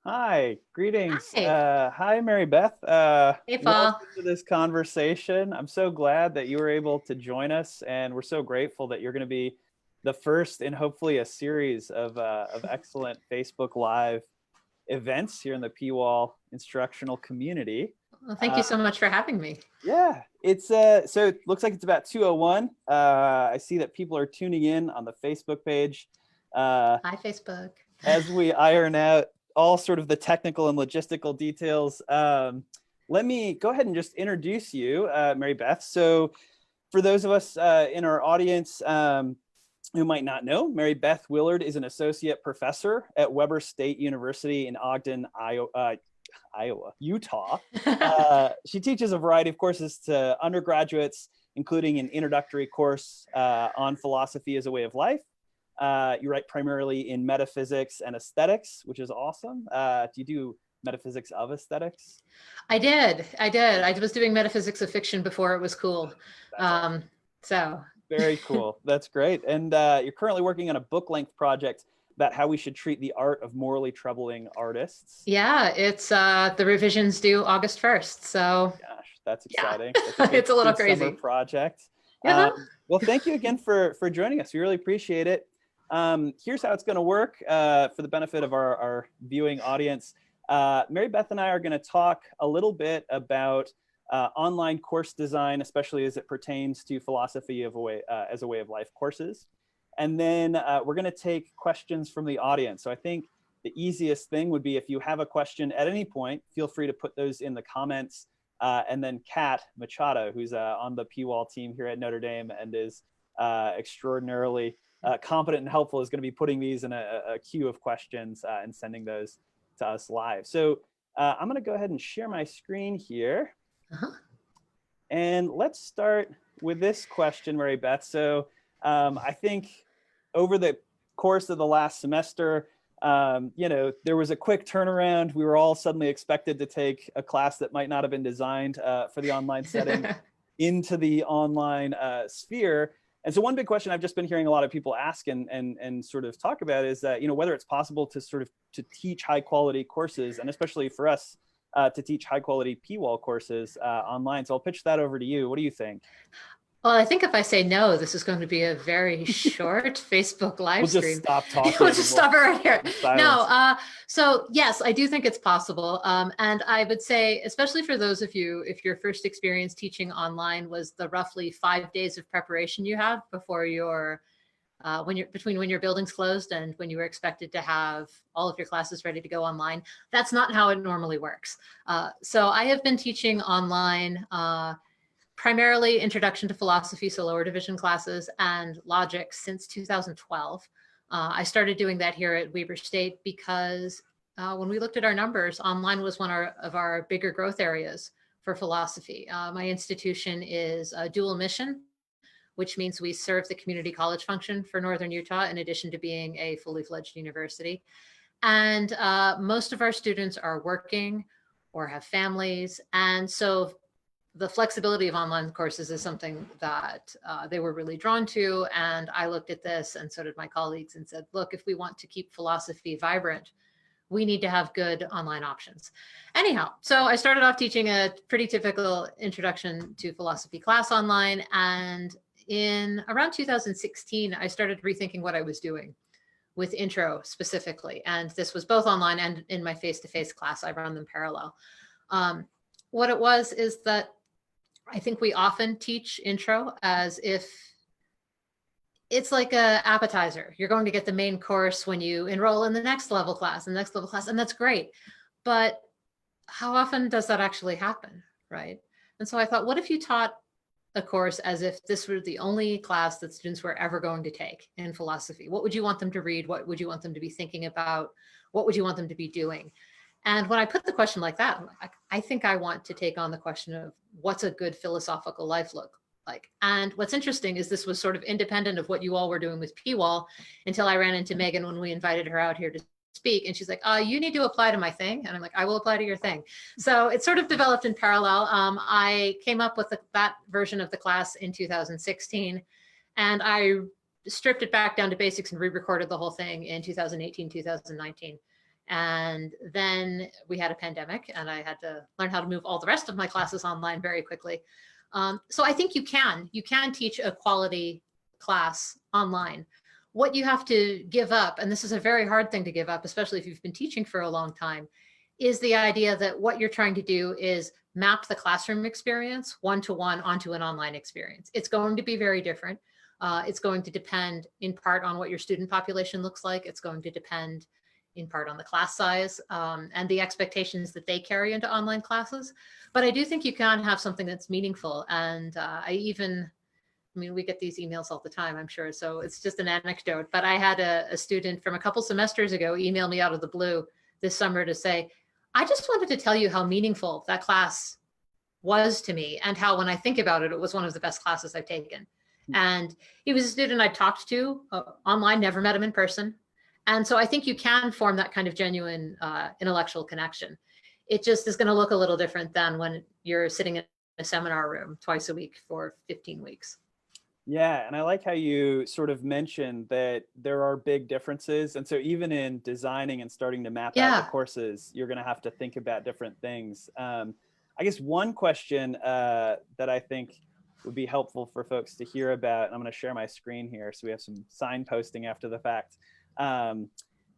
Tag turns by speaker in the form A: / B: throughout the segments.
A: Hi, greetings.
B: Hi.
A: Hi, Mary Beth.
B: Hey, Paul.
A: Welcome to this conversation. I'm so glad that you were able to join us, and we're so grateful that you're going to be the first in hopefully a series of excellent Facebook Live events here in the PWOL instructional community.
B: Well, thank
A: Uh,
B: you so much for having me.
A: yeah, it's so it looks like it's about 2:01. I see that people are tuning in on the Facebook page. Uh,
B: Hi, Facebook.
A: as we iron out all sort of the technical and logistical details, let me go ahead and just introduce you, Mary Beth. So for those of us in our audience who might not know, Mary Beth Willard is an associate professor at Weber State University in Ogden, Utah. She teaches a variety of courses to undergraduates, including an introductory course on philosophy as a way of life. You write primarily in metaphysics and aesthetics, which is awesome. Do you do metaphysics of aesthetics?
B: I did. I was doing metaphysics of fiction before it was cool.
A: That's awesome.
B: Um, so
A: Very cool. That's great. And you're currently working on a book-length project about how we should treat the art of morally troubling artists.
B: yeah, it's the revisions due August 1st. So
A: Gosh, that's
B: yeah,
A: exciting. That's a
B: it's a little
A: good summer
B: crazy.
A: project.
B: Yeah.
A: Well, thank you again for joining us. We really appreciate it. Here's how it's going to work for the benefit of our viewing audience. Mary Beth and I are going to talk a little bit about online course design, especially as it pertains to philosophy of as a way of life courses. And then we're going to take questions from the audience. So I think the easiest thing would be if you have a question at any point, feel free to put those in the comments. And then Kat Machado, who's on the PWOL team here at Notre Dame and is extraordinarily competent and helpful, is going to be putting these in a queue of questions and sending those to us live. So I'm going to go ahead and share my screen here.
B: Uh-huh.
A: And let's start with this question, Mary Beth. So I think over the course of the last semester, there was a quick turnaround. We were all suddenly expected to take a class that might not have been designed for the online setting into the online sphere. And so one big question I've just been hearing a lot of people ask and sort of talk about is that, whether it's possible to sort of to teach high quality courses, and especially for us to teach high quality PWOL courses online. So I'll pitch that over to you. What do you think?
B: Well, I think if I say no, this is going to be a very short Facebook live
A: We'll just
B: stream.
A: stop
B: We'll
A: talking
B: just
A: and we'll
B: stop it right here. No,
A: silence.
B: so yes, I do think it's possible. And I would say, especially for those of you, if your first experience teaching online was the roughly 5 days of preparation you have before your between when your building's closed and when you were expected to have all of your classes ready to go online. That's not how it normally works. So I have been teaching online primarily introduction to philosophy, so lower division classes, and logic since 2012. I started doing that here at Weber State because when we looked at our numbers, online was one of our bigger growth areas for philosophy. My institution is a dual mission, which means we serve the community college function for Northern Utah in addition to being a fully fledged university. And most of our students are working or have families. And so the flexibility of online courses is something that they were really drawn to. And I looked at this, and so did my colleagues, and said, look, if we want to keep philosophy vibrant, we need to have good online options. Anyhow, so I started off teaching a pretty typical introduction to philosophy class online. And in around 2016, I started rethinking what I was doing with intro specifically. And this was both online and in my face-to-face class. I run them parallel. What it was is that I think we often teach intro as if it's like a appetizer. You're going to get the main course when you enroll in the next level class, and that's great. But how often does that actually happen, right? And so I thought, what if you taught a course as if this were the only class that students were ever going to take in philosophy? What would you want them to read? What would you want them to be thinking about? What would you want them to be doing? And when I put the question like that, I think I want to take on the question of what's a good philosophical life look like. And what's interesting is this was sort of independent of what you all were doing with PWOL until I ran into Megan when we invited her out here to speak. And she's like, you need to apply to my thing. And I'm like, I will apply to your thing. So it sort of developed in parallel. I came up with that version of the class in 2016, and I stripped it back down to basics and re-recorded the whole thing in 2018, 2019. And then we had a pandemic and I had to learn how to move all the rest of my classes online very quickly. So I think you can teach a quality class online. What you have to give up, and this is a very hard thing to give up, especially if you've been teaching for a long time, is the idea that what you're trying to do is map the classroom experience one-to-one onto an online experience. It's going to be very different. It's going to depend in part on what your student population looks like. It's going to depend in part on the class size and the expectations that they carry into online classes. But I do think you can have something that's meaningful. And I mean, we get these emails all the time, I'm sure. So it's just an anecdote, but I had a student from a couple semesters ago email me out of the blue this summer to say, I just wanted to tell you how meaningful that class was to me and how, when I think about it, it was one of the best classes I've taken. And he was a student I talked to online, never met him in person. And so I think you can form that kind of genuine intellectual connection. It just is going to look a little different than when you're sitting in a seminar room twice a week for 15 weeks.
A: Yeah, and I like how you sort of mentioned that there are big differences. And so even in designing and starting to map out the courses, you're going to have to think about different things. I guess one question that I think would be helpful for folks to hear about, and I'm going to share my screen here so we have some signposting after the fact,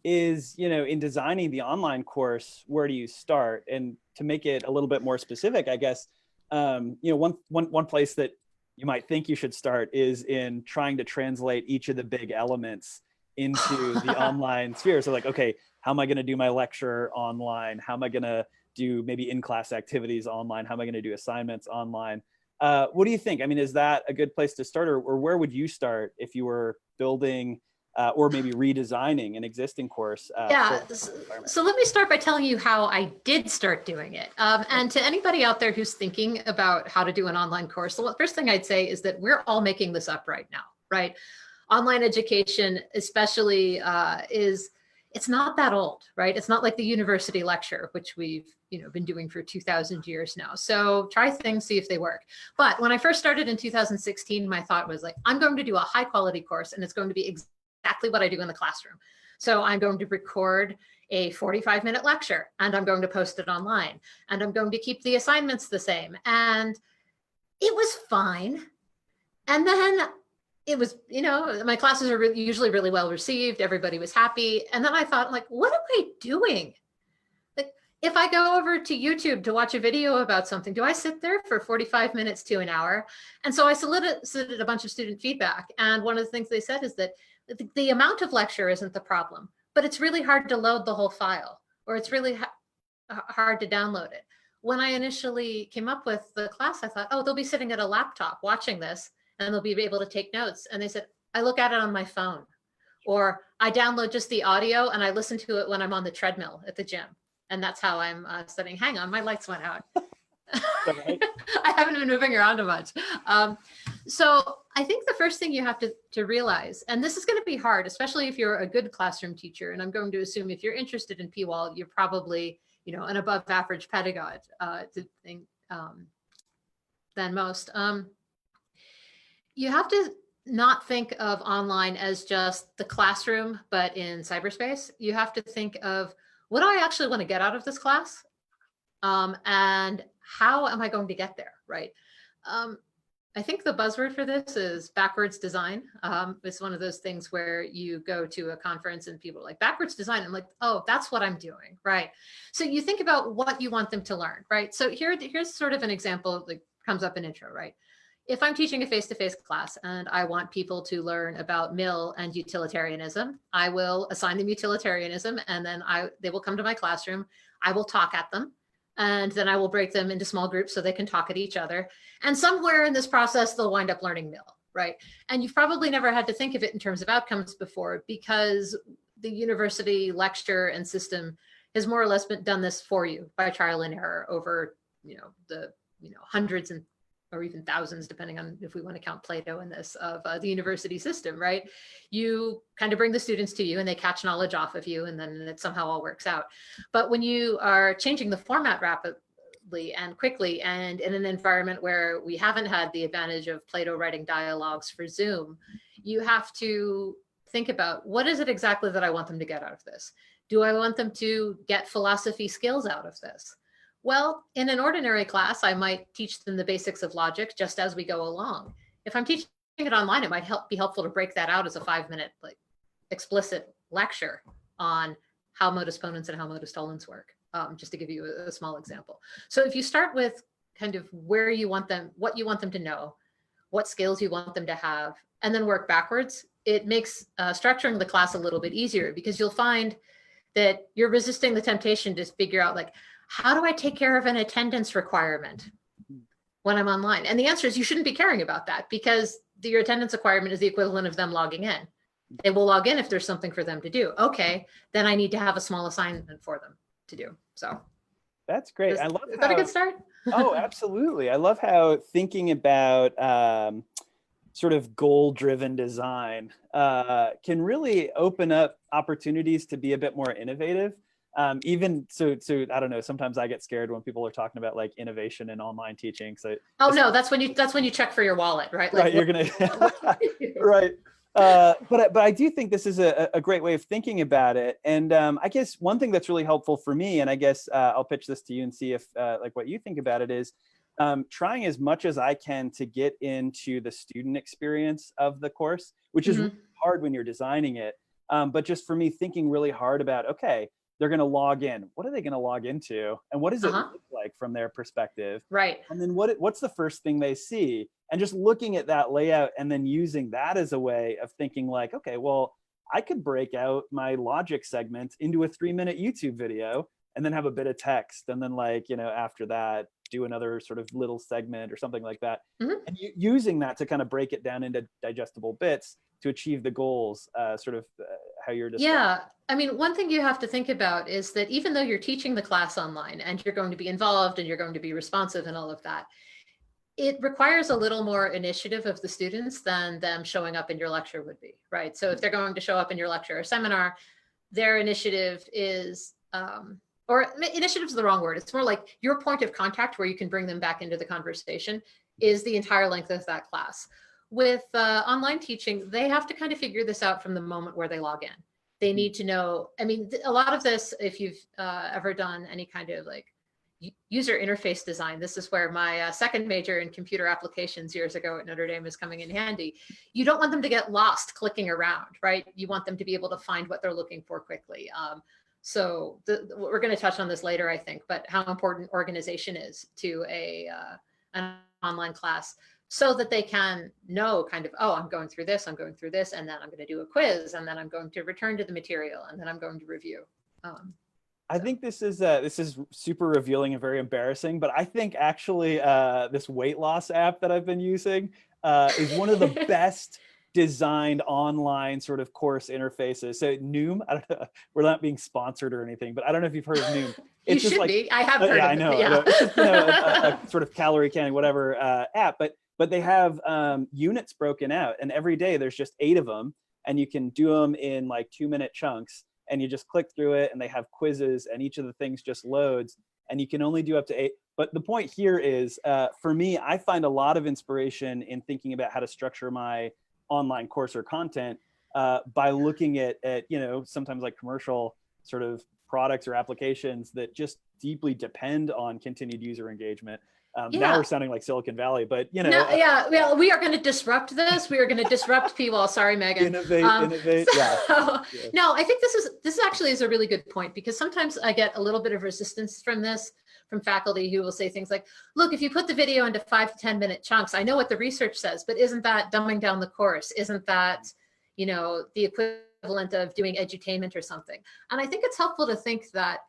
A: is, in designing the online course, where do you start? And to make it a little bit more specific, I guess, one place that you might think you should start is in trying to translate each of the big elements into the online sphere. So like, okay, how am I going to do my lecture online? How am I going to do maybe in-class activities online? How am I going to do assignments online? What do you think? I mean, is that a good place to start, or where would you start if you were building or maybe redesigning an existing course?
B: So let me start by telling you how I did start doing it. And to anybody out there who's thinking about how to do an online course, the first thing I'd say is that we're all making this up right now, right? Online education especially it's not that old, right? It's not like the university lecture, which we've been doing for 2,000 years now. So try things, see if they work. But when I first started in 2016, my thought was like, I'm going to do a high quality course and it's going to be exactly what I do in the classroom. So I'm going to record a 45-minute lecture and I'm going to post it online and I'm going to keep the assignments the same. And it was fine. And then it was, my classes are usually really well received. Everybody was happy. And then I thought, like, what am I doing? Like, if I go over to YouTube to watch a video about something, do I sit there for 45 minutes to an hour? And so I solicited a bunch of student feedback. And one of the things they said is that the amount of lecture isn't the problem, but it's really hard to load the whole file, or it's really hard to download it. When I initially came up with the class, I thought, oh, they'll be sitting at a laptop watching this and they'll be able to take notes. And they said, I look at it on my phone, or I download just the audio and I listen to it when I'm on the treadmill at the gym. And that's how I'm studying. Hang on, my lights went out.
A: Right.
B: I haven't been moving around too much. So I think the first thing you have to realize, and this is going to be hard, especially if you're a good classroom teacher, and I'm going to assume if you're interested in PWOL, you're probably, an above average pedagogue than most. You have to not think of online as just the classroom, but in cyberspace. You have to think of, what do I actually want to get out of this class? And how am I going to get there, right? I think the buzzword for this is backwards design. It's one of those things where you go to a conference and people are like, backwards design. I'm like, oh, that's what I'm doing, right? So you think about what you want them to learn, right? So here's sort of an example that comes up in intro, right? If I'm teaching a face-to-face class and I want people to learn about Mill and utilitarianism, I will assign them utilitarianism, and then they will come to my classroom. I will talk at them, and then I will break them into small groups so they can talk at each other. And somewhere in this process, they'll wind up learning Mill, right? And you've probably never had to think of it in terms of outcomes before, because the university lecture and system has more or less done this for you by trial and error over, the hundreds and or even thousands, depending on if we want to count Plato in this, of the university system, right? You kind of bring the students to you and they catch knowledge off of you, and then it somehow all works out. But when you are changing the format rapidly and quickly, and in an environment where we haven't had the advantage of Plato writing dialogues for Zoom, you have to think about, what is it exactly that I want them to get out of this? Do I want them to get philosophy skills out of this? Well, in an ordinary class, I might teach them the basics of logic just as we go along. If I'm teaching it online, it might be helpful to break that out as a 5-minute like explicit lecture on how modus ponens and how modus tollens work, just to give you a small example. So if you start with kind of where you want them, what you want them to know, what skills you want them to have, and then work backwards, it makes structuring the class a little bit easier, because you'll find that you're resisting the temptation to figure out like, how do I take care of an attendance requirement when I'm online? And the answer is you shouldn't be caring about that, because your attendance requirement is the equivalent of them logging in. They will log in if there's something for them to do. Okay, then I need to have a small assignment for them to do. So
A: that's great. I love
B: is that a good start?
A: Oh, absolutely. I love how thinking about sort of goal-driven design can really open up opportunities to be a bit more innovative. Even so, I don't know. Sometimes I get scared when people are talking about like innovation in online teaching. So
B: no, that's when you check for your wallet, right?
A: Like, right, you're gonna right. But I do think this is a great way of thinking about it. And I guess one thing that's really helpful for me, and I guess I'll pitch this to you and see if like what you think about it, is trying as much as I can to get into the student experience of the course, which is really hard when you're designing it. But just for me, thinking really hard about, okay, they're going to log in. What are they going to log into? And what does it look like from their perspective?
B: Right.
A: And then what's the first thing they see? And just looking at that layout and then using that as a way of thinking like, okay, well, I could break out my logic segment into a 3-minute YouTube video and then have a bit of text. And then like, you know, after that, do another sort of little segment or something like that. And using that to kind of break it down into digestible bits to achieve the goals, sort of how you're describing.
B: Yeah, I mean, one thing you have to think about is that even though you're teaching the class online and you're going to be involved and you're going to be responsive and all of that, it requires a little more initiative of the students than them showing up in your lecture would be, right? So if they're going to show up in your lecture or seminar, their initiative is, or initiative is the wrong word. It's more like your point of contact where you can bring them back into the conversation is the entire length of that class. With online teaching, they have to kind of figure this out from the moment where they log in. They need to know, I mean, a lot of this, if you've ever done any kind of like user interface design, this is where my second major in computer applications years ago at Notre Dame is coming in handy. You don't want them to get lost clicking around, right? You want them to be able to find what they're looking for quickly. So we're going to touch on this later, I think, but how important organization is to an online class, so that they can know kind of, oh, I'm going through this, and then I'm going to do a quiz, and then I'm going to return to the material, and then I'm going to review.
A: I think this is super revealing and very embarrassing, but I think actually this weight loss app that I've been using is one of the best designed online sort of course interfaces. So Noom, I don't know, we're not being sponsored or anything, but I don't know if you've heard of Noom.
B: It's you should like, be. I have heard of
A: I know,
B: it. Yeah.
A: I know. It's just, you know, a sort of calorie counting, whatever app, but they have units broken out, and every day there's just 8 of them, and you can do them in like 2-minute chunks, and you just click through it, and they have quizzes, and each of the things just loads, and you can only do up to 8. But the point here is, for me, I find a lot of inspiration in thinking about how to structure my online course or content by looking at, you know, sometimes like commercial sort of products or applications that just deeply depend on continued user engagement. Now we're sounding like Silicon Valley, but you know.
B: No, well, we are going to disrupt this. We are going to disrupt PWOL. Sorry, Megan.
A: Innovate.
B: No, I think this actually is a really good point, because sometimes I get a little bit of resistance from faculty who will say things like, look, if you put the video into 5 to 10-minute chunks, I know what the research says, but isn't that dumbing down the course? Isn't that, you know, the equivalent of doing edutainment or something? And I think it's helpful to think that,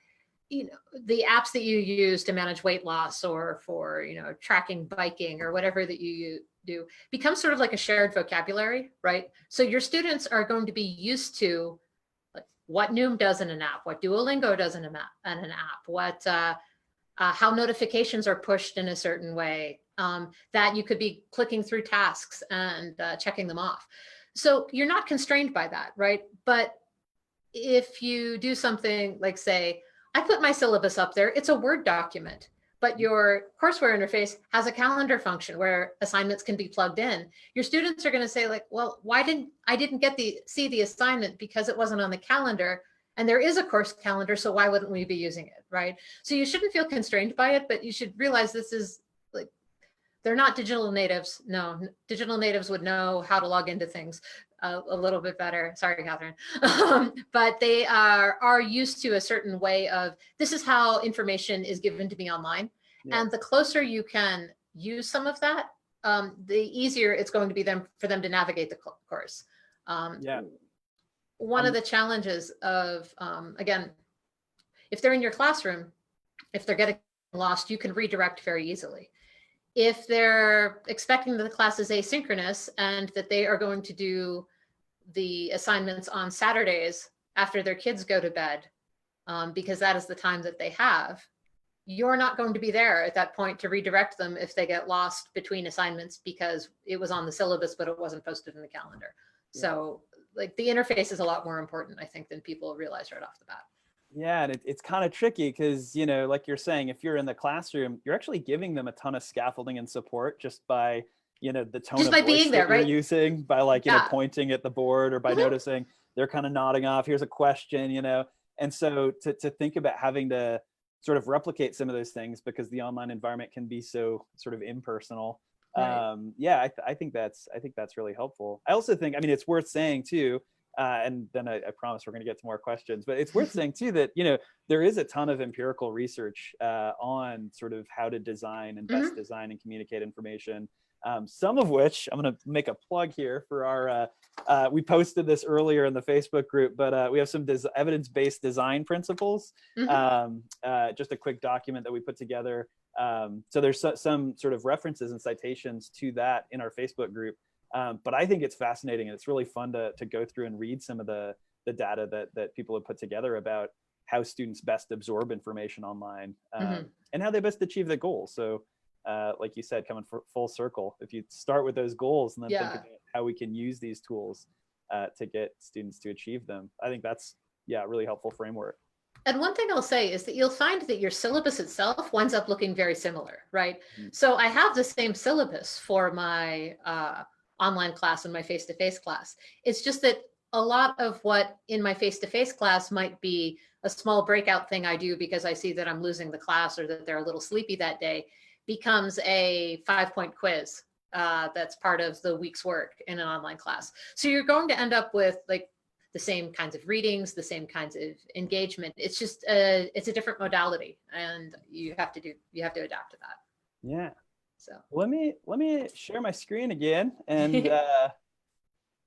B: you know, the apps that you use to manage weight loss or for, you know, tracking biking or whatever that you do becomes sort of like a shared vocabulary, right? So your students are going to be used to like what Noom does in an app, what Duolingo does in an app, what how notifications are pushed in a certain way, that you could be clicking through tasks and checking them off. So you're not constrained by that, right? But if you do something like, say, I put my syllabus up there, it's a Word document, but your courseware interface has a calendar function where assignments can be plugged in. Your students are going to say like, well, why didn't I get see the assignment because it wasn't on the calendar? And there is a course calendar, so why wouldn't we be using it, right? So you shouldn't feel constrained by it, but you should realize this is like, they're not digital natives. No, digital natives would know how to log into things a little bit better. Sorry, Catherine. But they are used to a certain way of, this is how information is given to me online. Yeah. And the closer you can use some of that, the easier it's going to be for them to navigate the course. Yeah. One of the challenges of, again, if they're in your classroom, if they're getting lost, you can redirect very easily. If they're expecting that the class is asynchronous and that they are going to do the assignments on Saturdays after their kids go to bed, because that is the time that they have, you're not going to be there at that point to redirect them if they get lost between assignments because it was on the syllabus, but it wasn't posted in the calendar. Yeah. So like the interface is a lot more important, I think, than people realize right off the bat.
A: Yeah, and it's kind of tricky because, you know, like you're saying, if you're in the classroom, you're actually giving them a ton of scaffolding and support just by, you know, the tone
B: just
A: of
B: by
A: voice
B: being there,
A: that
B: right?
A: you're using, by like, you know, pointing at the board or by noticing they're kind of nodding off, here's a question, you know. And so to think about having to sort of replicate some of those things because the online environment can be so sort of impersonal. Right. Yeah, I think that's really helpful. I also think, I mean, it's worth saying too, and then I promise we're going to get to more questions, but it's worth saying too that, you know, there is a ton of empirical research on sort of how to design and best design and communicate information. Some of which I'm going to make a plug here for our, we posted this earlier in the Facebook group, but we have some evidence-based design principles. Just a quick document that we put together. So there's some sort of references and citations to that in our Facebook group. But I think it's fascinating and it's really fun to go through and read some of the data that people have put together about how students best absorb information online and how they best achieve their goals. So like you said, coming full circle, if you start with those goals and then think about how we can use these tools to get students to achieve them, I think that's, a really helpful framework.
B: And one thing I'll say is that you'll find that your syllabus itself winds up looking very similar, right? So I have the same syllabus for my online class and my face-to-face class. It's just that a lot of what in my face-to-face class might be a small breakout thing I do because I see that I'm losing the class or that they're a little sleepy that day becomes a 5-point quiz that's part of the week's work in an online class. So you're going to end up with like the same kinds of readings, the same kinds of engagement. It's just it's a different modality, and you have to adapt to that.
A: Yeah. So let me share my screen again and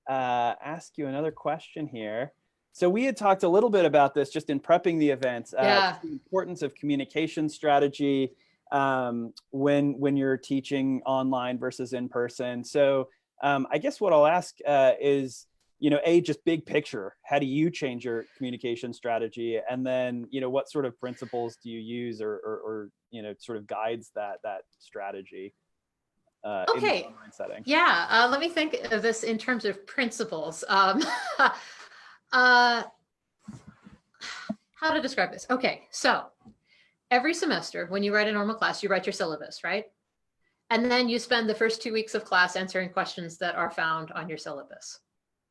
A: ask you another question here. So we had talked a little bit about this just in prepping the event, the importance of communication strategy when you're teaching online versus in person. So I guess what I'll ask is, you know, just big picture, how do you change your communication strategy? And then, you know, what sort of principles do you use or you know, sort of guides that strategy in the online setting?
B: Yeah, let me think of this in terms of principles. How to describe this? Okay, so every semester when you write a normal class, you write your syllabus, right? And then you spend the first 2 weeks of class answering questions that are found on your syllabus.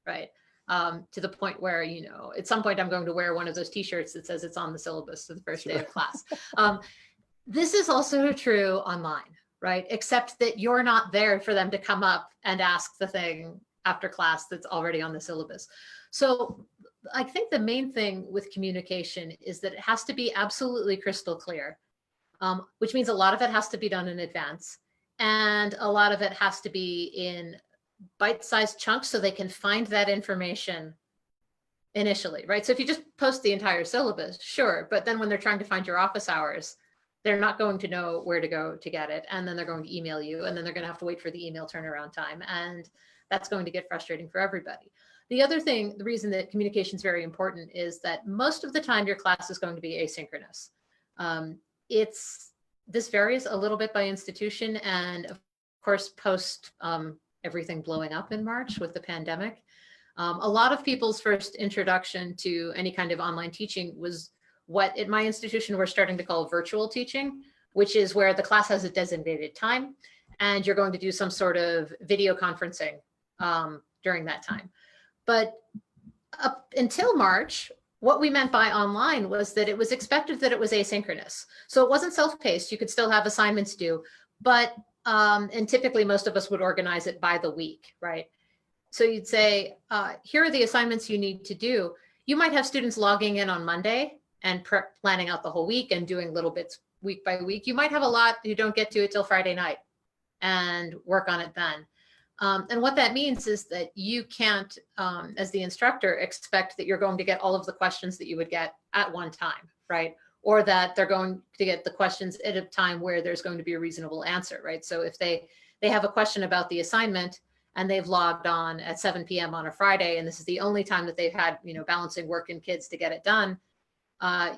B: Right. To the point where, you know, at some point I'm going to wear one of those t-shirts that says it's on the syllabus to the first day of class. This is also true online, right? Except that you're not there for them to come up and ask the thing after class that's already on the syllabus. So I think the main thing with communication is that it has to be absolutely crystal clear, which means a lot of it has to be done in advance. And a lot of it has to be in bite-sized chunks so they can find that information initially, right? So if you just post the entire syllabus, sure, but then when they're trying to find your office hours, they're not going to know where to go to get it, and then they're going to email you, and then they're going to have to wait for the email turnaround time, and that's going to get frustrating for everybody. The other thing, the reason that communication is very important is that most of the time your class is going to be asynchronous. This varies a little bit by institution, and of course, post everything blowing up in March with the pandemic. A lot of people's first introduction to any kind of online teaching was what at my institution we're starting to call virtual teaching, which is where the class has a designated time and you're going to do some sort of video conferencing during that time. But up until March, what we meant by online was that it was expected that it was asynchronous. So it wasn't self-paced. You could still have assignments due, but, and typically most of us would organize it by the week, right? So you'd say, here are the assignments you need to do. You might have students logging in on Monday and planning out the whole week and doing little bits week by week. You might have a lot you don't get to it till Friday night and work on it then. And what that means is that you can't, as the instructor, expect that you're going to get all of the questions that you would get at one time, right? Or that they're going to get the questions at a time where there's going to be a reasonable answer, right? So if they have a question about the assignment and they've logged on at 7 p.m. on a Friday, and this is the only time that they've had, balancing work and kids to get it done,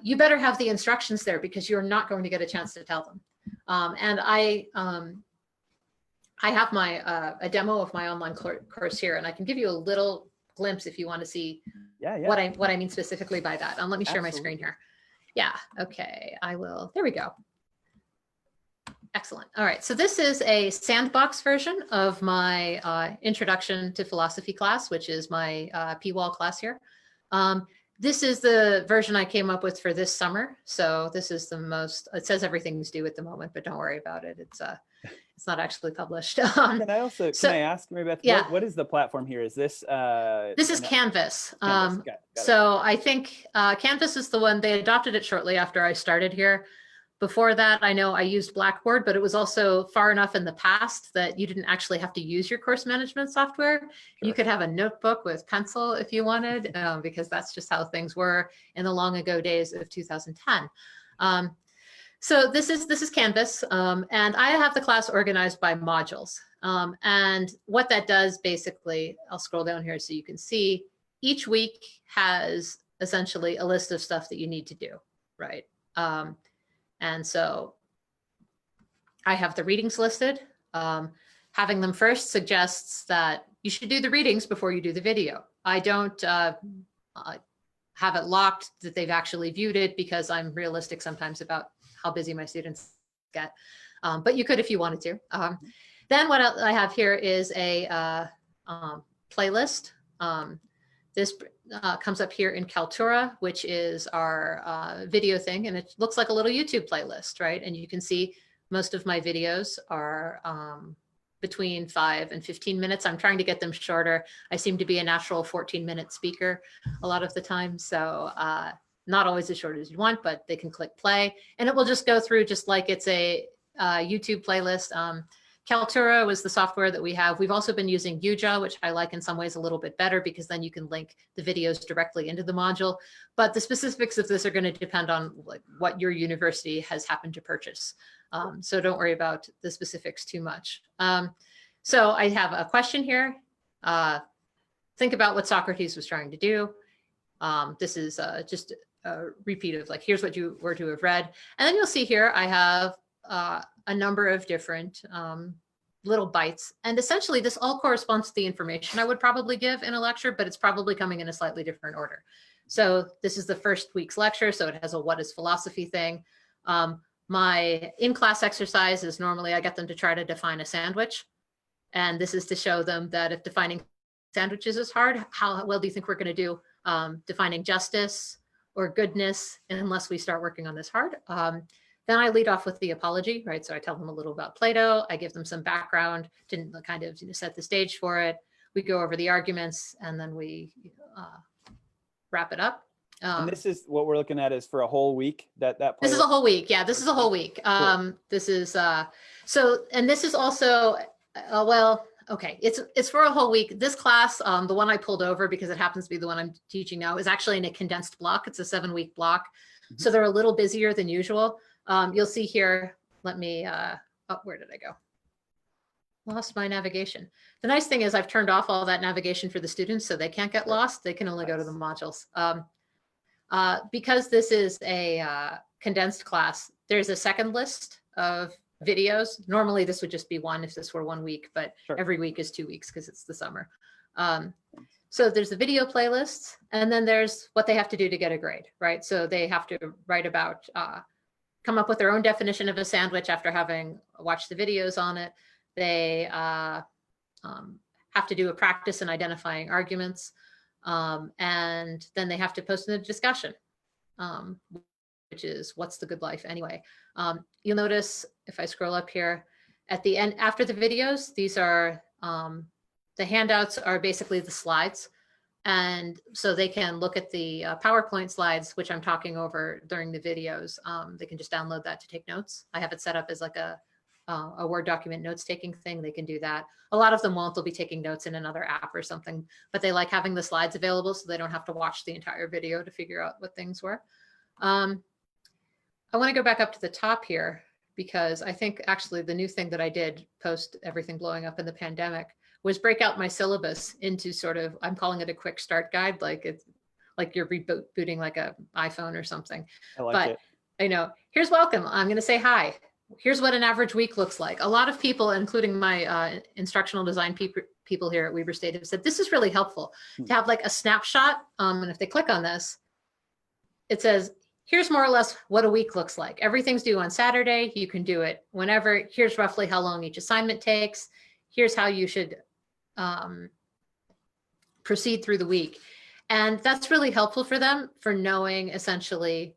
B: you better have the instructions there because you're not going to get a chance to tell them. And I have a demo of my online course here, and I can give you a little glimpse if you want to see what I mean specifically by that. Let me share my screen here. Yeah, okay, I will. There we go. Excellent. All right, so this is a sandbox version of my Introduction to Philosophy class, which is my PWOL class here. This is the version I came up with for this summer. So this is the most, it says everything's due at the moment, but don't worry about it. It's not actually published. Can
A: I ask, Mary Beth, what is the platform here? Is this?
B: This is Canvas.
A: Got
B: so I think Canvas is the one, they adopted it shortly after I started here. Before that, I know I used Blackboard, but it was also far enough in the past that you didn't actually have to use your course management software. Sure. You could have a notebook with pencil if you wanted, because that's just how things were in the long ago days of 2010. So this is Canvas, and I have the class organized by modules. And what that does basically, I'll scroll down here so you can see, each week has essentially a list of stuff that you need to do, right? And so I have the readings listed. Having them first suggests that you should do the readings before you do the video. I don't have it locked that they've actually viewed it because I'm realistic sometimes about how busy my students get. But you could if you wanted to. Then what I have here is a playlist. This comes up here in Kaltura, which is our video thing, and it looks like a little YouTube playlist, right? And you can see most of my videos are between 5 and 15 minutes. I'm trying to get them shorter. I seem to be a natural 14-minute speaker a lot of the time, so not always as short as you want, but they can click play, and it will just go through just like it's a YouTube playlist. Kaltura was the software that we have. We've also been using Uja, which I like in some ways a little bit better because then you can link the videos directly into the module. But the specifics of this are going to depend on what your university has happened to purchase. So don't worry about the specifics too much. So I have a question here. Think about what Socrates was trying to do. This is just a repeat of like, here's what you were to have read. And then you'll see here, I have a number of different little bites. And essentially this all corresponds to the information I would probably give in a lecture, but it's probably coming in a slightly different order. So this is the first week's lecture. So it has a what is philosophy thing. My in-class exercise is normally I get them to try to define a sandwich. And this is to show them that if defining sandwiches is hard, how well do you think we're going to do defining justice or goodness unless we start working on this hard? Then I lead off with the apology, right? So I tell them a little about Plato. I give them some background to kind of set the stage for it. We go over the arguments and then we wrap it up.
A: And this is what we're looking at is for a whole week. This
B: is a whole week. Yeah, this is a whole week. Cool. This is so, and this is also well, okay, it's for a whole week. This class, the one I pulled over because it happens to be the one I'm teaching now, is actually in a condensed block. It's a 7-week block, so they're a little busier than usual. You'll see here, let me, oh, where did I go? Lost my navigation. The nice thing is I've turned off all that navigation for the students so they can't get lost. They can only go to the modules. Because this is a condensed class, there's a second list of videos. Normally this would just be one if this were 1 week, but every week is 2 weeks because it's the summer. So there's the video playlists, and then there's what they have to do to get a grade, right? So they have to write about, come up with their own definition of a sandwich after having watched the videos on it. They have to do a practice in identifying arguments. And then they have to post in a discussion, which is what's the good life anyway. You'll notice if I scroll up here at the end, after the videos, these are the handouts are basically the slides. And so they can look at the PowerPoint slides, which I'm talking over during the videos. They can just download that to take notes. I have it set up as like a Word document notes taking thing. They can do that. A lot of them won't. They'll be taking notes in another app or something, but they like having the slides available so they don't have to watch the entire video to figure out what things were. I want to go back up to the top here because I think actually the new thing that I did post everything blowing up in the pandemic was break out my syllabus into sort of, I'm calling it a quick start guide, like it's like you're rebooting like a iPhone or something.
A: I like it.
B: I know, here's welcome. I'm going to say hi. Here's what an average week looks like. A lot of people, including my instructional design people here at Weber State, have said this is really helpful to have like a snapshot. And if they click on this, it says, here's more or less what a week looks like. Everything's due on Saturday. You can do it whenever. Here's roughly how long each assignment takes. Here's how you should proceed through the week. And that's really helpful for them for knowing essentially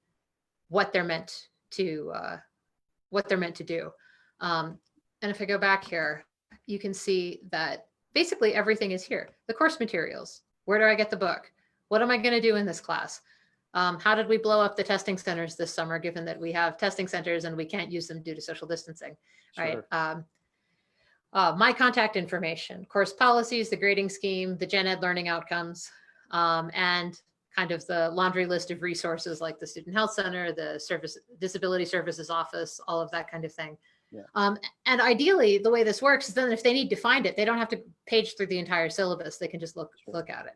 B: what they're meant to do. And if I go back here, you can see that basically everything is here. The course materials, where do I get the book? What am I going to do in this class? How did we blow up the testing centers this summer, given that we have testing centers and we can't use them due to social distancing,
A: Sure.
B: right? My contact information, course policies, the grading scheme, the gen ed learning outcomes, and kind of the laundry list of resources like the Student Health Center, the Disability Services Office, all of that kind of thing.
A: Yeah.
B: And ideally, the way this works is then if they need to find it, they don't have to page through the entire syllabus. They can just look at it.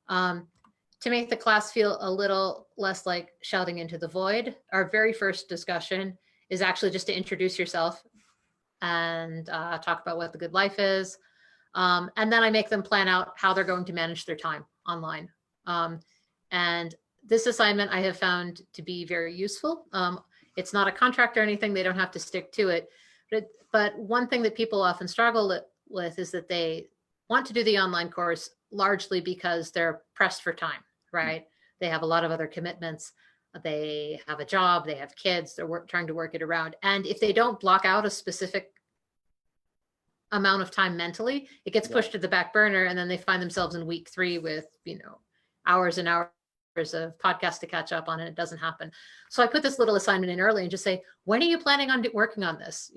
B: To make the class feel a little less like shouting into the void, our very first discussion is actually just to introduce yourself and talk about what the good life is. And then I make them plan out how they're going to manage their time online. And this assignment I have found to be very useful. It's not a contract or anything. They don't have to stick to it. But one thing that people often struggle with is that they want to do the online course largely because they're pressed for time, right? They have a lot of other commitments. They have a job, they have kids, they're trying to work it around. And if they don't block out a specific amount of time mentally, it gets pushed to the back burner. And then they find themselves in week 3 with, hours and hours of podcasts to catch up on, and it doesn't happen. So I put this little assignment in early and just say, when are you planning on working on this?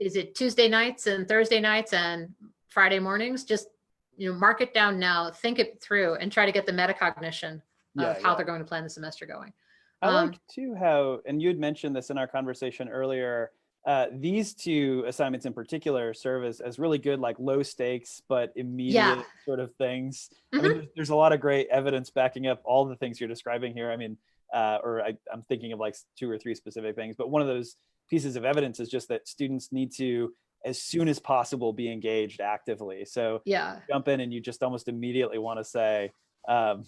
B: Is it Tuesday nights and Thursday nights and Friday mornings? Just, mark it down now, think it through, and try to get the metacognition of how they're going to plan the semester going.
A: I like too how, and you had mentioned this in our conversation earlier, these 2 assignments in particular serve as really good, like low stakes, but immediate sort of things.
B: Mm-hmm.
A: I mean, there's a lot of great evidence backing up all the things you're describing here. I mean, I'm thinking of like 2 or 3 specific things, but one of those pieces of evidence is just that students need to, as soon as possible, be engaged actively. So jump in and you just almost immediately want to say, how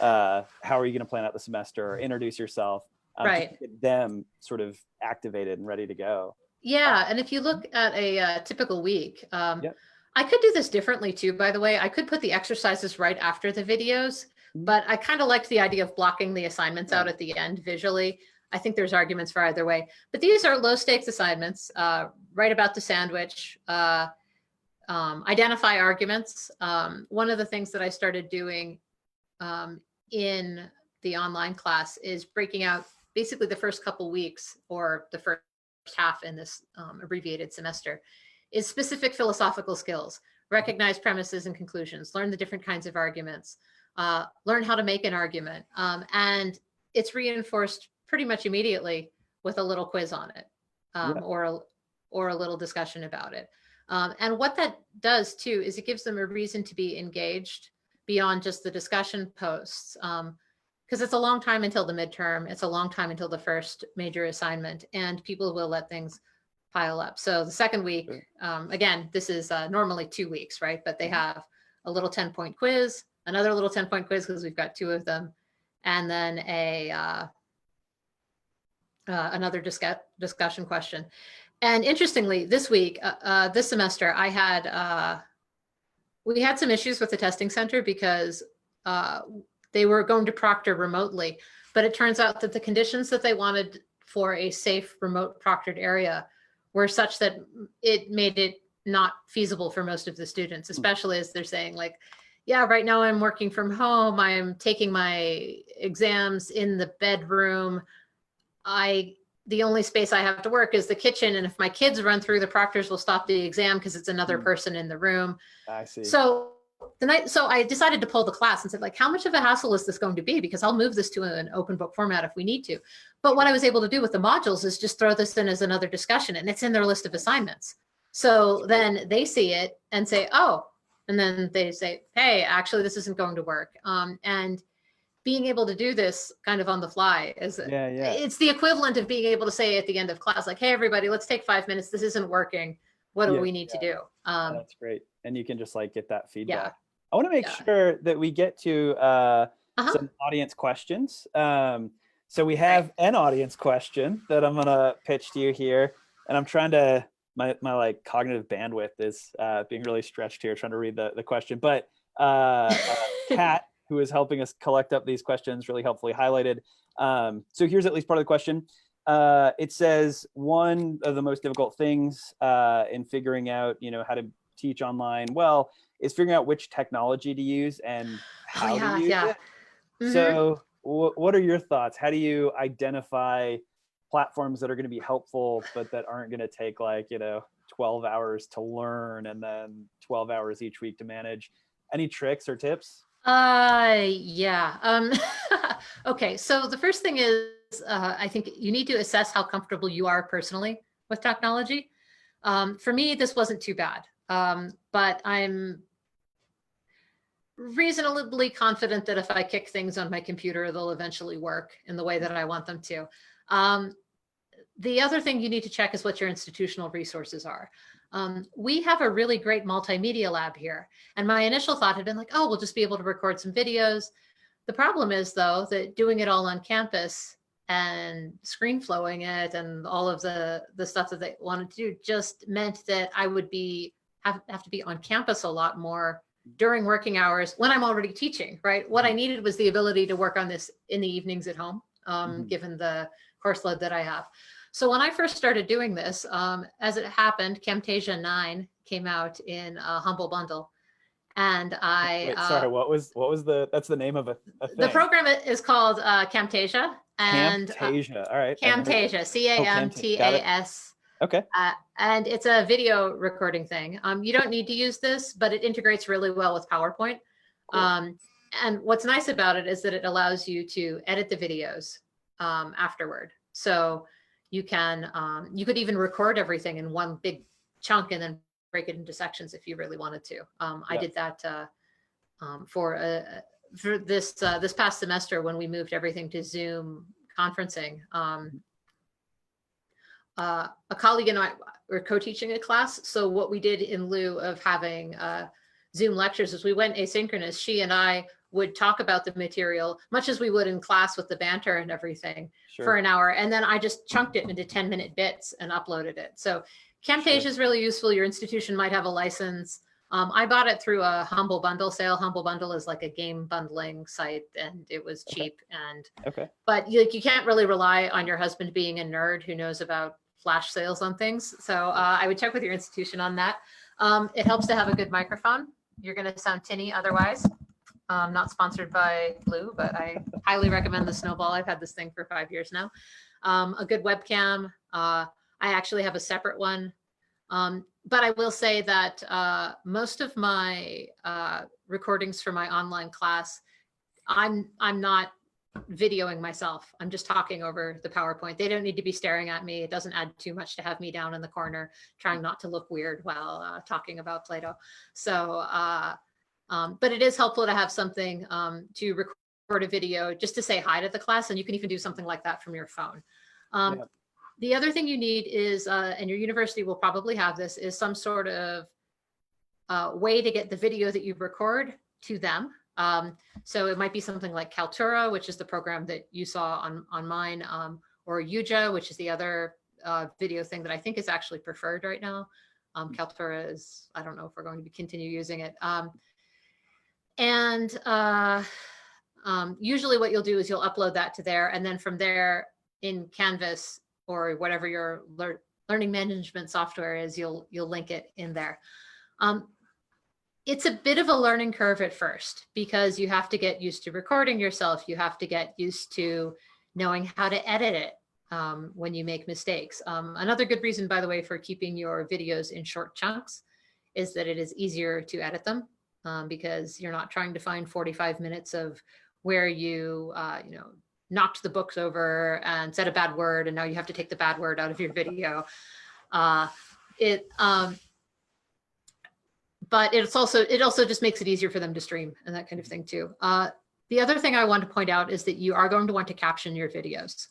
A: are you going to plan out the semester, or introduce yourself,
B: right?
A: To get them sort of activated and ready to go.
B: Yeah, and if you look at a typical week, I could do this differently too, by the way. I could put the exercises right after the videos, but I kind of liked the idea of blocking the assignments out at the end visually. I think there's arguments for either way, but these are low stakes assignments. Write about the sandwich, identify arguments. One of the things that I started doing in the online class is breaking out basically the first couple weeks or the first half in this abbreviated semester is specific philosophical skills, recognize premises and conclusions, learn the different kinds of arguments, learn how to make an argument. And it's reinforced pretty much immediately with a little quiz on it, or a little discussion about it. And what that does too is it gives them a reason to be engaged beyond just the discussion posts. Because it's a long time until the midterm. It's a long time until the first major assignment, and people will let things pile up. So the second week, again, this is normally 2 weeks, right? But they have a little 10-point quiz, another little 10-point quiz because we've got 2 of them, and then another discussion question. And interestingly, this week, this semester, I had We had some issues with the testing center because they were going to proctor remotely, but it turns out that the conditions that they wanted for a safe remote proctored area were such that it made it not feasible for most of the students, especially as they're saying like, yeah, right now I'm working from home. I'm taking my exams in the bedroom. The only space I have to work is the kitchen. And if my kids run through, the proctors will stop the exam because it's another person in the room.
A: I see.
B: So I decided to pull the class and said, like, how much of a hassle is this going to be? Because I'll move this to an open book format if we need to. But what I was able to do with the modules is just throw this in as another discussion, and it's in their list of assignments. So then they see it and say, oh, and then they say, hey, actually, this isn't going to work. And being able to do this kind of on the fly is it's the equivalent of being able to say at the end of class, like, hey, everybody, let's take 5 minutes. This isn't working. What do we need to do?
A: That's great. And you can just like get that feedback. I want to make sure that we get to some audience questions. So we have an audience question that I'm going to pitch to you here. And I'm trying to, my like cognitive bandwidth is being really stretched here, trying to read the question. But Kat, who is helping us collect up these questions, really helpfully highlighted. So here's at least part of the question. It says one of the most difficult things in figuring out, how to teach online well is figuring out which technology to use and how to use it. Mm-hmm. So what are your thoughts? How do you identify platforms that are going to be helpful, but that aren't going to take 12 hours to learn and then 12 hours each week to manage? Any tricks or tips?
B: Okay. So the first thing is, I think you need to assess how comfortable you are personally with technology. For me, this wasn't too bad, but I'm reasonably confident that if I kick things on my computer, they'll eventually work in the way that I want them to. The other thing you need to check is what your institutional resources are. We have a really great multimedia lab here. And my initial thought had been like, oh, we'll just be able to record some videos. The problem is, though, that doing it all on campus and screen flowing it and all of the stuff that they wanted to do just meant that I would have to be on campus a lot more during working hours when I'm already teaching, right? What I needed was the ability to work on this in the evenings at home, given the course load that I have. So when I first started doing this, as it happened, Camtasia 9 came out in a Humble Bundle. And
A: sorry, what was that's the name of a thing.
B: The program is called Camtasia. And
A: Camtasia, all right.
B: Camtasia, Camtas.
A: Okay.
B: And it's a video recording thing. You don't need to use this, but it integrates really well with PowerPoint. Cool. And what's nice about it is that it allows you to edit the videos afterward. So you could even record everything in one big chunk and then break it into sections if you really wanted to. I did that for this past semester when we moved everything to Zoom conferencing. A colleague and I were co-teaching a class. So what we did in lieu of having Zoom lectures is we went asynchronous. She and I would talk about the material much as we would in class with the banter and everything for an hour. And then I just chunked it into 10-minute bits and uploaded it. So Camtasia is really useful. Your institution might have a license. I bought it through a Humble Bundle sale. Humble Bundle is like a game bundling site and it was cheap. But you can't really rely on your husband being a nerd who knows about flash sales on things. So I would check with your institution on that. It helps to have a good microphone. You're going to sound tinny otherwise. Not sponsored by Blue, but I highly recommend the Snowball. I've had this thing for 5 years now. A good webcam. I actually have a separate one. But I will say that most of my recordings for my online class, I'm not videoing myself. I'm just talking over the PowerPoint. They don't need to be staring at me. It doesn't add too much to have me down in the corner trying not to look weird while talking about Play-Doh. So, but it is helpful to have something to record a video just to say hi to the class. And you can even do something like that from your phone. The other thing you need is, and your university will probably have this, is some sort of way to get the video that you record to them. So it might be something like Kaltura, which is the program that you saw on mine, or Yuja, which is the other video thing that I think is actually preferred right now. Kaltura is, I don't know if we're going to continue using it. Usually what you'll do is you'll upload that to there, and then from there in Canvas or whatever your learning management software is, you'll link it in there. It's a bit of a learning curve at first because you have to get used to recording yourself. You have to get used to knowing how to edit it when you make mistakes. Another good reason, by the way, for keeping your videos in short chunks is that it is easier to edit them because you're not trying to find 45 minutes of where you, knocked the books over and said a bad word, and now you have to take the bad word out of your video. But it also just makes it easier for them to stream and that kind of thing too. The other thing I want to point out is that you are going to want to caption your videos.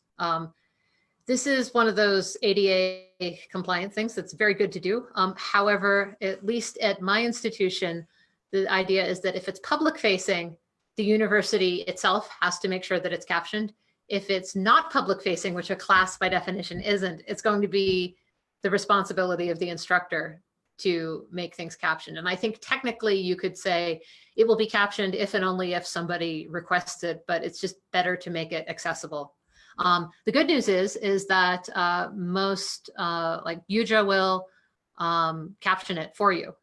B: This is one of those ADA compliant things that's very good to do. However, at least at my institution, the idea is that if it's public facing, the university itself has to make sure that it's captioned. If it's not public facing, which a class by definition isn't, it's going to be the responsibility of the instructor to make things captioned. And I think technically you could say it will be captioned if and only if somebody requests it, but it's just better to make it accessible. The good news is that most like Yuja will caption it for you.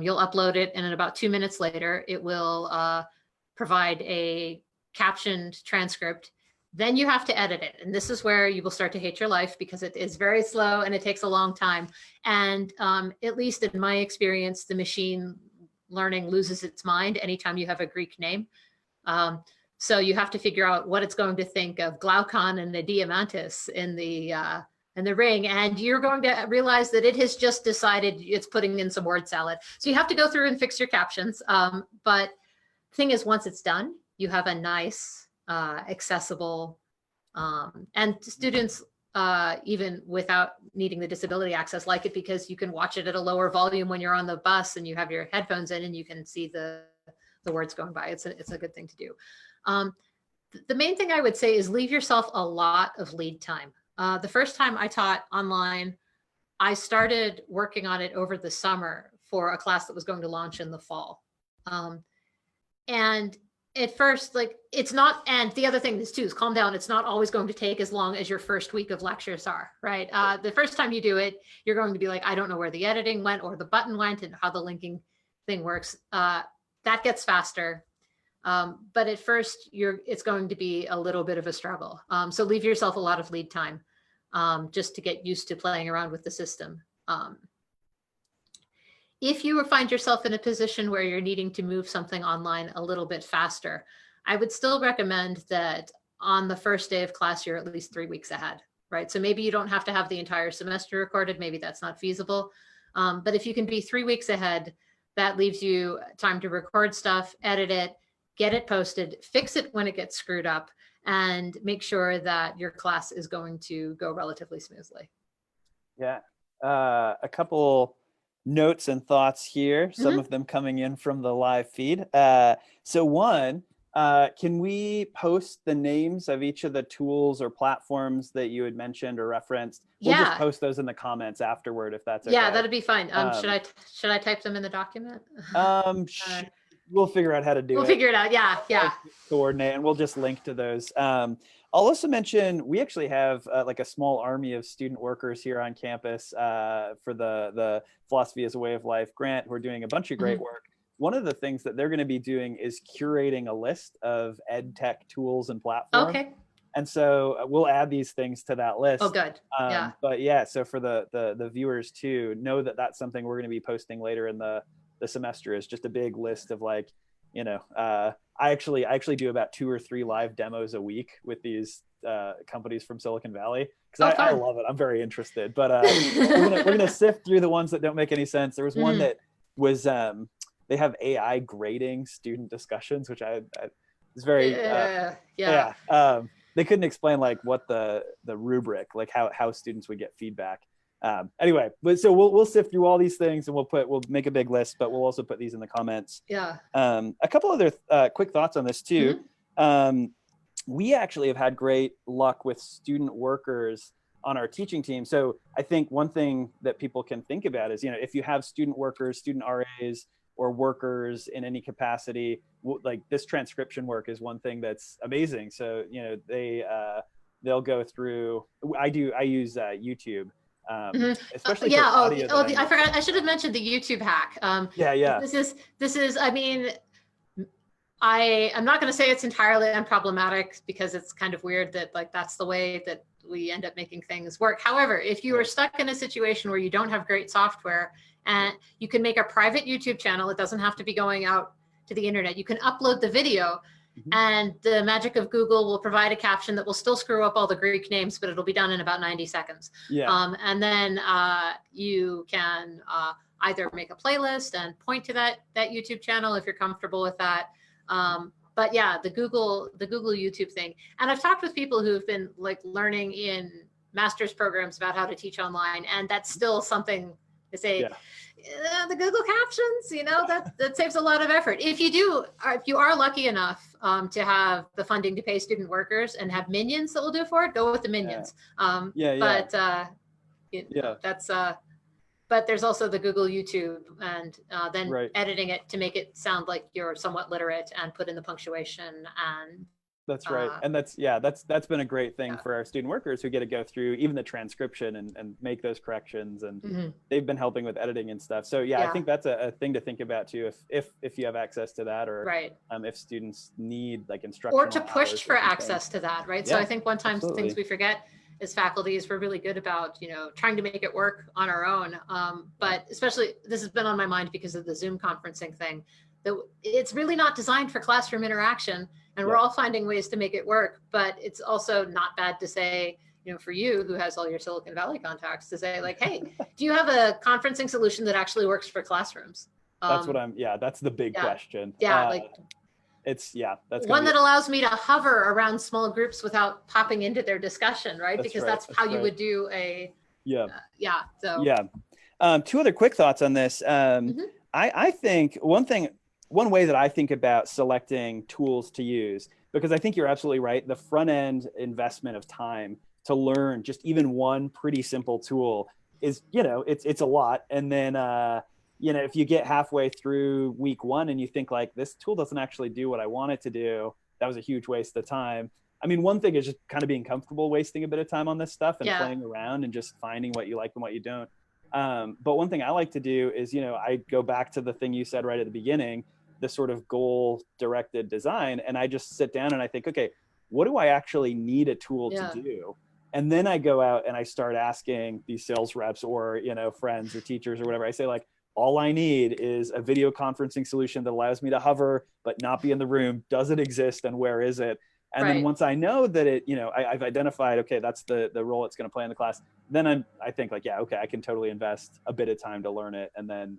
B: You'll upload it, and in about 2 minutes later, it will provide a captioned transcript. Then you have to edit it. And this is where you will start to hate your life because it is very slow and it takes a long time. And at least in my experience, the machine learning loses its mind anytime you have a Greek name. So you have to figure out what it's going to think of Glaucon and the Diamantis in the ring. And you're going to realize that it has just decided it's putting in some word salad. So you have to go through and fix your captions. But the thing is, once it's done, you have a nice, accessible, and students, even without needing the disability access, like it because you can watch it at a lower volume when you're on the bus and you have your headphones in and you can see the words going by. It's a good thing to do. The main thing I would say is leave yourself a lot of lead time. The first time I taught online, I started working on it over the summer for a class that was going to launch in the fall. And at first, like, it's not, and the other thing is too, is calm down. It's not always going to take as long as your first week of lectures are, right? The first time you do it, you're going to be like, I don't know where the editing went or the button went and how the linking thing works. That gets faster. But at first it's going to be a little bit of a struggle. So leave yourself a lot of lead time just to get used to playing around with the system. If you find yourself in a position where you're needing to move something online a little bit faster, I would still recommend that on the first day of class, you're at least 3 weeks ahead, right? So maybe you don't have to have the entire semester recorded. Maybe that's not feasible. But if you can be 3 weeks ahead, that leaves you time to record stuff, edit it, get it posted, fix it when it gets screwed up, and make sure that your class is going to go relatively smoothly.
A: Yeah, a couple notes and thoughts here, some of them coming in from the live feed. So one, can we post the names of each of the tools or platforms that you had mentioned or referenced? We'll just post those in the comments afterward if that's okay.
B: Yeah, that'd be fine. Should I type them in the document?
A: We'll figure out how to do it.
B: We'll figure it out. Yeah.
A: Coordinate, and we'll just link to those. I'll also mention we actually have like a small army of student workers here on campus for the Philosophy as a Way of Life grant who are doing a bunch of great work. One of the things that they're going to be doing is curating a list of ed tech tools and platforms. Okay. And so we'll add these things to that list.
B: Oh, good. Yeah.
A: But yeah, so for the viewers too, know that that's something we're going to be posting later in the semester, is just a big list of, like, you know, I actually do about 2 or 3 live demos a week with these companies from Silicon Valley because I love it. I'm very interested, but we're gonna sift through the ones that don't make any sense. There was one that was they have AI grading student discussions, which I was very they couldn't explain like what the rubric, like how students would get feedback. Anyway, but so we'll sift through all these things and we'll make a big list, but we'll also put these in the comments.
B: Yeah.
A: A couple other quick thoughts on this too. We actually have had great luck with student workers on our teaching team. So I think one thing that people can think about is, if you have student workers, student RAs, or workers in any capacity, like this transcription work is one thing that's amazing. So, they'll go through, I use YouTube, especially for audio.
B: I forgot, I should have mentioned the YouTube hack.
A: Yeah.
B: This is, I mean, I'm not going to say it's entirely unproblematic, because it's kind of weird that like that's the way that we end up making things work. However, if you are stuck in a situation where you don't have great software, and you can make a private YouTube channel, it doesn't have to be going out to the internet. You can upload the video, and the magic of Google will provide a caption that will still screw up all the Greek names, but it'll be done in about 90 seconds. And then you can either make a playlist and point to that YouTube channel if you're comfortable with that. But yeah, the Google YouTube thing. And I've talked with people who've been like learning in master's programs about how to teach online, and that's still something they say, the Google Captions, that saves a lot of effort. If you are lucky enough to have the funding to pay student workers and have minions that will do for it, go with the minions. But there's also the Google YouTube, and then editing it to make it sound like you're somewhat literate and put in the punctuation. And
A: that's right. And that's been a great thing for our student workers who get to go through even the transcription and make those corrections. And they've been helping with editing and stuff. So I think that's a thing to think about too, if you have access to that, or if students need like instruction.
B: Or to push for access to that, right? So I think one time things we forget as faculty is we're really good about, trying to make it work on our own. But especially, this has been on my mind because of the Zoom conferencing thing, that it's really not designed for classroom interaction, and we're all finding ways to make it work. But it's also not bad to say, for you who has all your Silicon Valley contacts, to say like, hey, do you have a conferencing solution that actually works for classrooms?
A: That's that's the big question. That's
B: one that allows me to hover around small groups without popping into their discussion, right? Because that's how you would do a,
A: two other quick thoughts on this. I think one way that I think about selecting tools to use, because I think you're absolutely right, the front end investment of time to learn just even one pretty simple tool is, it's a lot. And then, if you get halfway through week one and you think like, this tool doesn't actually do what I want it to do, that was a huge waste of time. I mean, one thing is just kind of being comfortable wasting a bit of time on this stuff and playing around and just finding what you like and what you don't. But one thing I like to do is, I go back to the thing you said right at the beginning, the sort of goal directed design. And I just sit down and I think, okay, what do I actually need a tool to do? And then I go out and I start asking these sales reps or, friends or teachers or whatever. I say like, all I need is a video conferencing solution that allows me to hover, but not be in the room. Does it exist and where is it? And then once I know that it, I've identified, okay, that's the role it's going to play in the class. Then I think like, okay, I can totally invest a bit of time to learn it and then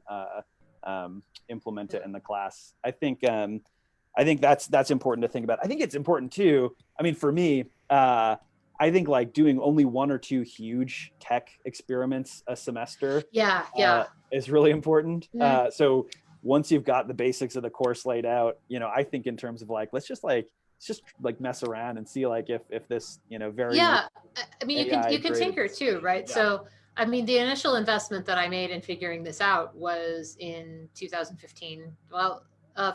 A: implement it in the class. I think that's important to think about. I think it's important too. I mean, for me, I think like doing only one or two huge tech experiments a semester is really important. So once you've got the basics of the course laid out, I think in terms of like, let's just mess around and see like if this, very.
B: I mean, you can tinker too, right? So, I mean, the initial investment that I made in figuring this out was in 2015. Well,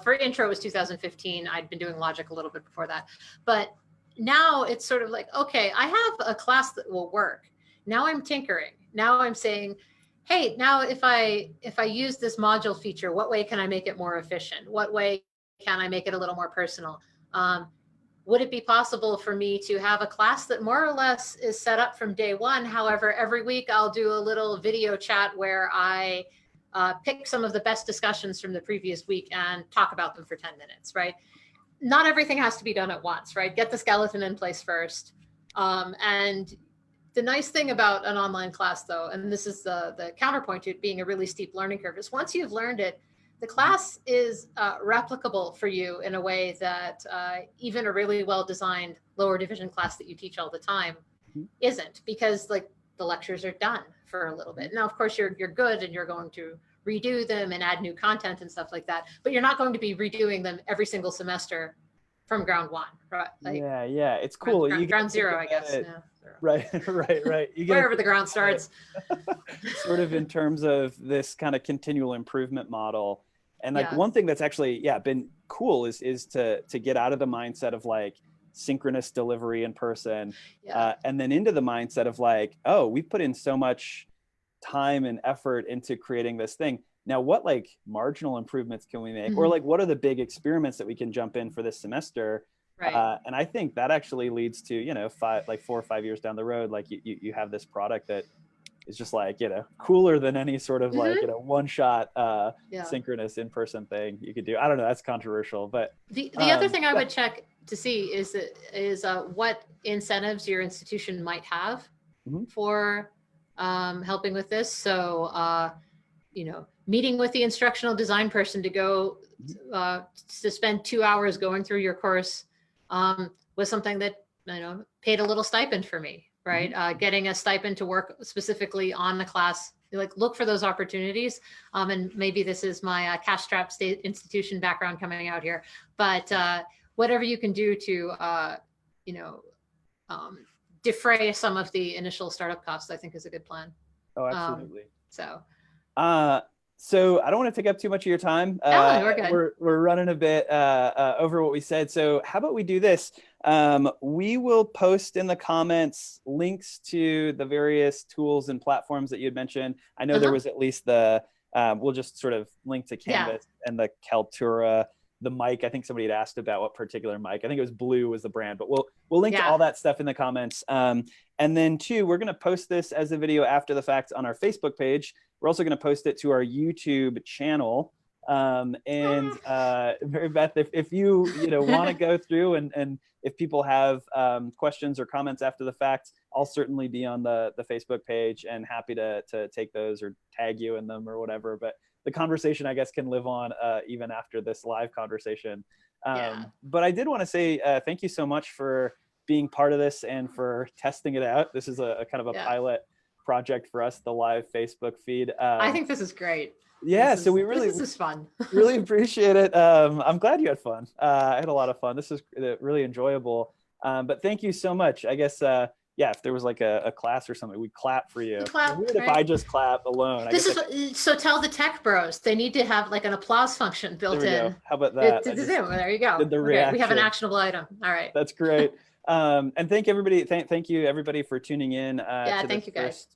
B: for intro it was 2015. I'd been doing logic a little bit before that, but now it's sort of like, okay, I have a class that will work. Now I'm tinkering. Now I'm saying, hey, now if I use this module feature, what way can I make it more efficient? What way can I make it a little more personal? Would it be possible for me to have a class that more or less is set up from day one? However, every week I'll do a little video chat where I pick some of the best discussions from the previous week and talk about them for 10 minutes, right? Not everything has to be done at once, right? Get the skeleton in place first. And the nice thing about an online class though, and this is the counterpoint to it being a really steep learning curve, is once you've learned it, the class is replicable for you in a way that even a really well-designed lower division class that you teach all the time isn't, because like the lectures are done for a little bit. Now, of course, you're good and you're going to redo them and add new content and stuff like that, but you're not going to be redoing them every single semester from ground one, right? Like
A: yeah, it's cool.
B: ground zero, I guess.
A: It,
B: yeah, zero.
A: right. You get
B: Wherever the ground starts.
A: sort of in terms of this kind of continual improvement model. And like
B: Yeah.
A: one thing that's actually been cool is to get out of the mindset of like synchronous delivery in person, and then into the mindset of like, oh, we put in so much time and effort into creating this thing. Now, what like marginal improvements can we make, or like what are the big experiments that we can jump in for this semester?
B: Right.
A: And I think that actually leads to 4 or 5 years down the road, like you have this product that is just like cooler than any sort of like one shot synchronous in person thing you could do. I don't know, that's controversial, but
B: the other thing I would check to see is what incentives your institution might have for helping with this. So meeting with the instructional design person to go to spend 2 hours going through your course was something that paid a little stipend for me, right? Getting a stipend to work specifically on the class, like look for those opportunities. And maybe this is my cash-strapped state institution background coming out here, but whatever you can do to defray some of the initial startup costs, I think is a good plan.
A: Oh, absolutely.
B: So
A: I don't want to take up too much of your time.
B: We're good.
A: We're running a bit over what we said. So how about we do this? We will post in the comments links to the various tools and platforms that you had mentioned. I know there was at least we'll just sort of link to Canvas and the Kaltura, the mic. I think somebody had asked about what particular mic. I think it was Blue was the brand, but we'll link to all that stuff in the comments. And then two, we're going to post this as a video after the fact on our Facebook page. We're also going to post it to our YouTube channel. Mary Beth, if you want to go through and if people have questions or comments after the fact, I'll certainly be on the Facebook page and happy to take those or tag you in them or whatever. But the conversation, I guess, can live on even after this live conversation. But I did want to say thank you so much for being part of this and for testing it out. This is a kind of a pilot project for us, the live Facebook feed. I
B: think this is great.
A: So we really,
B: this is fun.
A: Really appreciate it. I'm glad you had fun. I had a lot of fun. This is really enjoyable. But thank you so much. I guess, if there was like a class or something, we'd clap for you. If I just clap alone.
B: So tell the tech bros, they need to have like an applause function built in.
A: Go. How about that?
B: There you go.
A: Okay,
B: we have an actionable item. All right.
A: That's great. And thank everybody. Thank you everybody for tuning in. To
B: thank you guys.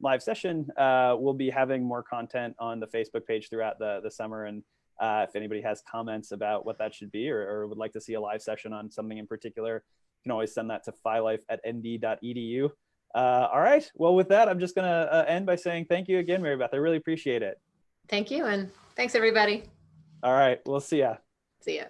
A: Live session. We'll be having more content on the Facebook page throughout the summer, and if anybody has comments about what that should be or would like to see a live session on something in particular, you can always send that to philife@nd.edu. All right, well, with that, I'm just gonna end by saying thank you again, Mary Beth. I really appreciate it.
B: Thank you, and thanks everybody.
A: All right, we'll see ya.
B: See ya.